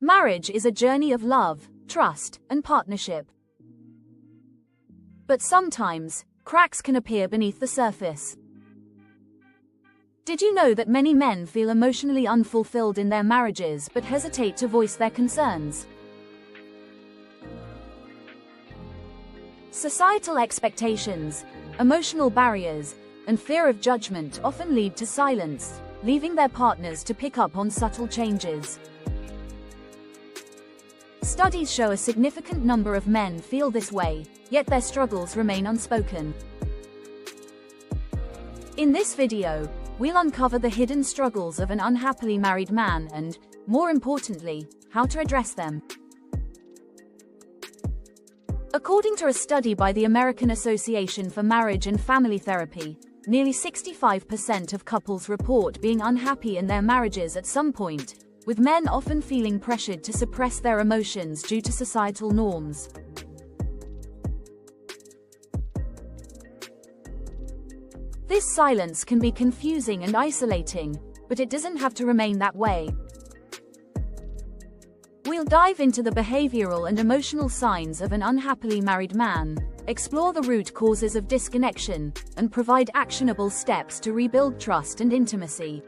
Marriage is a journey of love, trust, and partnership. But sometimes, cracks can appear beneath the surface. Did you know that many men feel emotionally unfulfilled in their marriages but hesitate to voice their concerns? Societal expectations, emotional barriers, and fear of judgment often lead to silence, leaving their partners to pick up on subtle changes. Studies show a significant number of men feel this way, yet their struggles remain unspoken. In this video, we'll uncover the hidden struggles of an unhappily married man and, more importantly, how to address them. According to a study by the American Association for Marriage and Family Therapy, nearly 65% of couples report being unhappy in their marriages at some point, with men often feeling pressured to suppress their emotions due to societal norms. This silence can be confusing and isolating, but it doesn't have to remain that way. We'll dive into the behavioral and emotional signs of an unhappily married man, explore the root causes of disconnection, and provide actionable steps to rebuild trust and intimacy.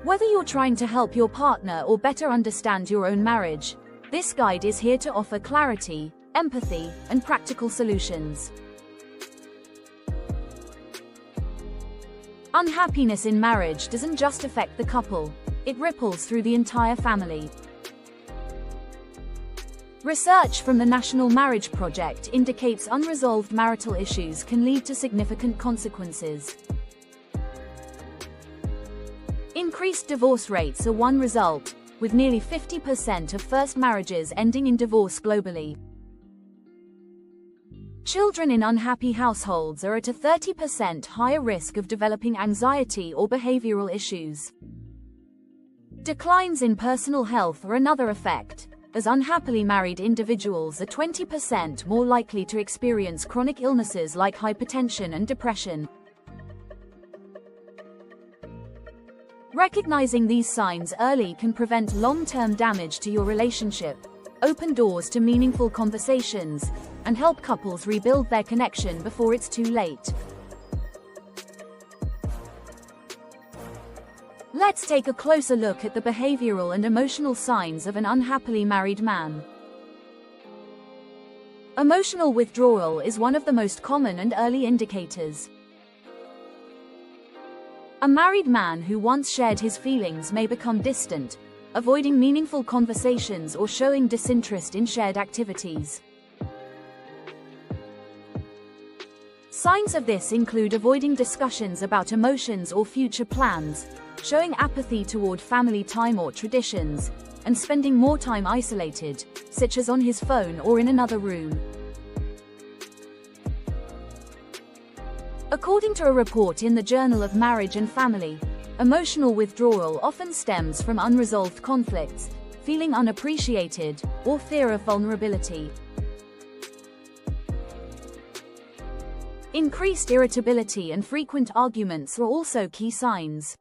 Whether you're trying to help your partner or better understand your own marriage, this guide is here to offer clarity, empathy, and practical solutions. Unhappiness in marriage doesn't just affect the couple, it ripples through the entire family. Research from the National Marriage Project indicates unresolved marital issues can lead to significant consequences. Increased divorce rates are one result, with nearly 50% of first marriages ending in divorce globally. Children in unhappy households are at a 30% higher risk of developing anxiety or behavioral issues. Declines in personal health are another effect, as unhappily married individuals are 20% more likely to experience chronic illnesses like hypertension and depression. Recognizing these signs early can prevent long-term damage to your relationship, open doors to meaningful conversations, and help couples rebuild their connection before it's too late. Let's take a closer look at the behavioral and emotional signs of an unhappily married man. Emotional withdrawal is one of the most common and early indicators. A married man who once shared his feelings may become distant, avoiding meaningful conversations or showing disinterest in shared activities. Signs of this include avoiding discussions about emotions or future plans, showing apathy toward family time or traditions, and spending more time isolated, such as on his phone or in another room. According to a report in the Journal of Marriage and Family, emotional withdrawal often stems from unresolved conflicts, feeling unappreciated, or fear of vulnerability. Increased irritability and frequent arguments are also key signs.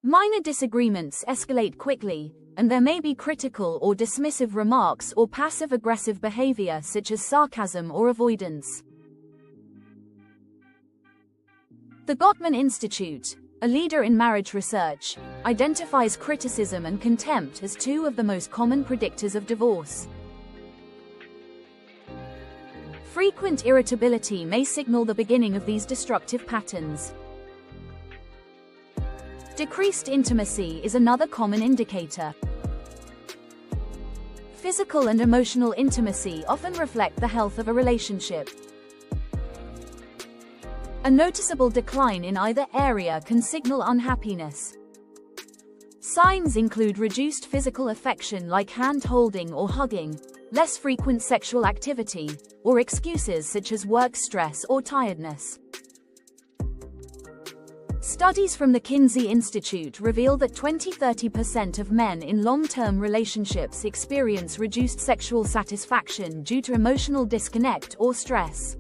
Minor disagreements escalate quickly, and there may be critical or dismissive remarks or passive-aggressive behavior such as sarcasm or avoidance. The Gottman Institute, a leader in marriage research, identifies criticism and contempt as two of the most common predictors of divorce. Frequent irritability may signal the beginning of these destructive patterns. Decreased intimacy is another common indicator. Physical and emotional intimacy often reflect the health of a relationship. A noticeable decline in either area can signal unhappiness. Signs include reduced physical affection like hand-holding or hugging, less frequent sexual activity, or excuses such as work stress or tiredness. Studies from the Kinsey Institute reveal that 20–30% of men in long-term relationships experience reduced sexual satisfaction due to emotional disconnect or stress.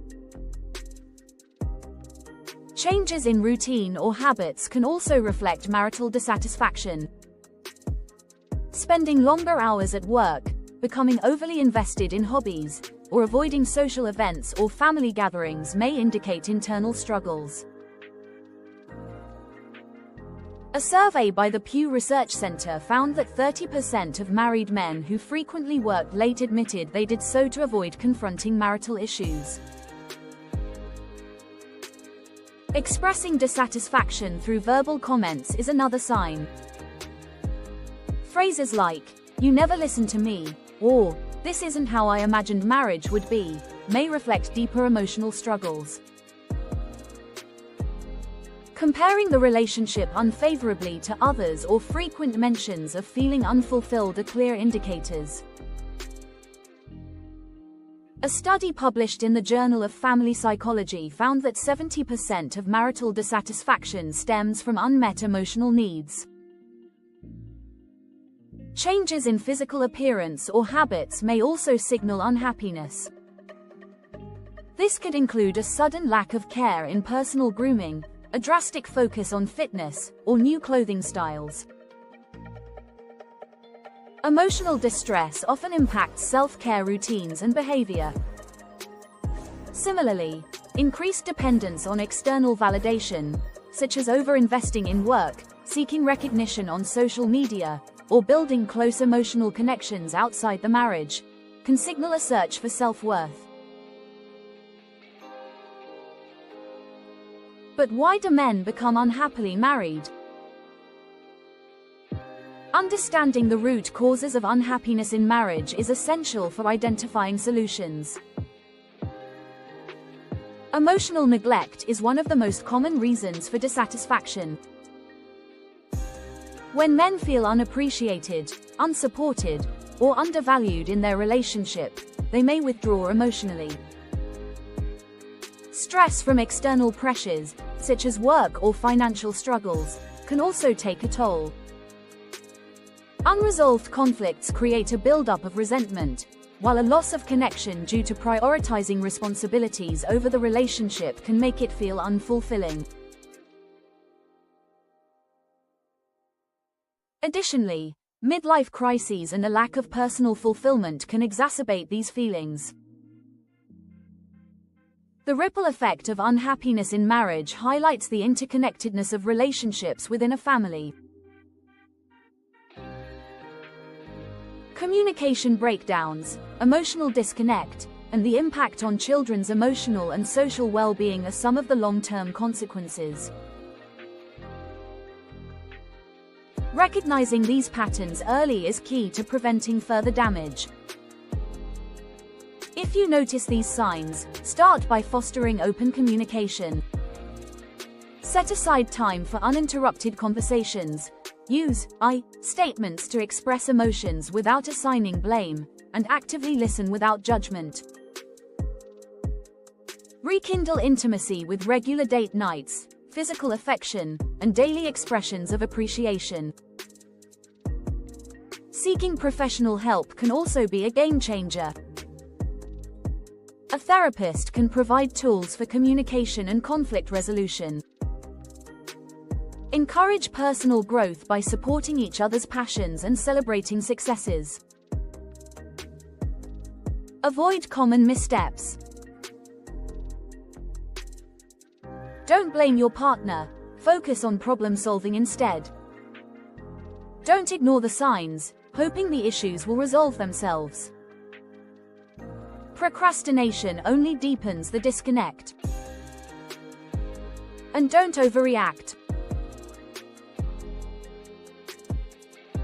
Changes in routine or habits can also reflect marital dissatisfaction. Spending longer hours at work, becoming overly invested in hobbies, or avoiding social events or family gatherings may indicate internal struggles. A survey by the Pew Research Center found that 30% of married men who frequently worked late admitted they did so to avoid confronting marital issues. Expressing dissatisfaction through verbal comments is another sign. Phrases like, "You never listen to me," or "This isn't how I imagined marriage would be," may reflect deeper emotional struggles. Comparing the relationship unfavorably to others or frequent mentions of feeling unfulfilled are clear indicators. A study published in the Journal of Family Psychology found that 70% of marital dissatisfaction stems from unmet emotional needs. Changes in physical appearance or habits may also signal unhappiness. This could include a sudden lack of care in personal grooming, a drastic focus on fitness, or new clothing styles. Emotional distress often impacts self-care routines and behavior. Similarly, increased dependence on external validation, such as over-investing in work, seeking recognition on social media, or building close emotional connections outside the marriage, can signal a search for self-worth. But why do men become unhappily married? Understanding the root causes of unhappiness in marriage is essential for identifying solutions. Emotional neglect is one of the most common reasons for dissatisfaction. When men feel unappreciated, unsupported, or undervalued in their relationship, they may withdraw emotionally. Stress from external pressures, such as work or financial struggles, can also take a toll. Unresolved conflicts create a buildup of resentment, while a loss of connection due to prioritizing responsibilities over the relationship can make it feel unfulfilling. Additionally, midlife crises and a lack of personal fulfillment can exacerbate these feelings. The ripple effect of unhappiness in marriage highlights the interconnectedness of relationships within a family. Communication breakdowns, emotional disconnect, and the impact on children's emotional and social well-being are some of the long-term consequences. Recognizing these patterns early is key to preventing further damage. If you notice these signs, start by fostering open communication. Set aside time for uninterrupted conversations. Use "I" statements to express emotions without assigning blame, and actively listen without judgment. Rekindle intimacy with regular date nights, physical affection, and daily expressions of appreciation. Seeking professional help can also be a game changer. A therapist can provide tools for communication and conflict resolution. Encourage personal growth by supporting each other's passions and celebrating successes. Avoid common missteps. Don't blame your partner, focus on problem solving instead. Don't ignore the signs, hoping the issues will resolve themselves. Procrastination only deepens the disconnect. And don't overreact.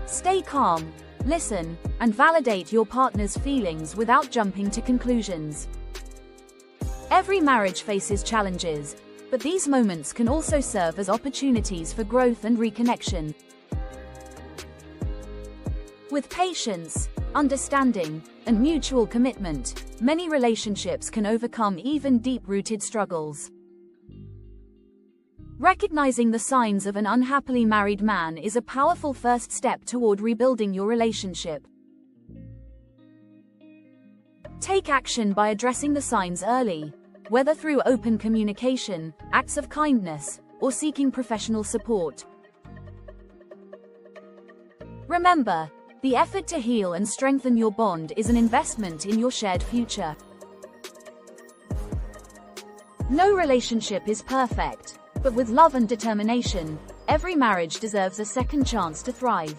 Stay calm, listen, and validate your partner's feelings without jumping to conclusions. Every marriage faces challenges, but these moments can also serve as opportunities for growth and reconnection. With patience, understanding, and mutual commitment, many relationships can overcome even deep-rooted struggles. Recognizing the signs of an unhappily married man is a powerful first step toward rebuilding your relationship. Take action by addressing the signs early, whether through open communication, acts of kindness, or seeking professional support. Remember, the effort to heal and strengthen your bond is an investment in your shared future. No relationship is perfect, but with love and determination, every marriage deserves a second chance to thrive.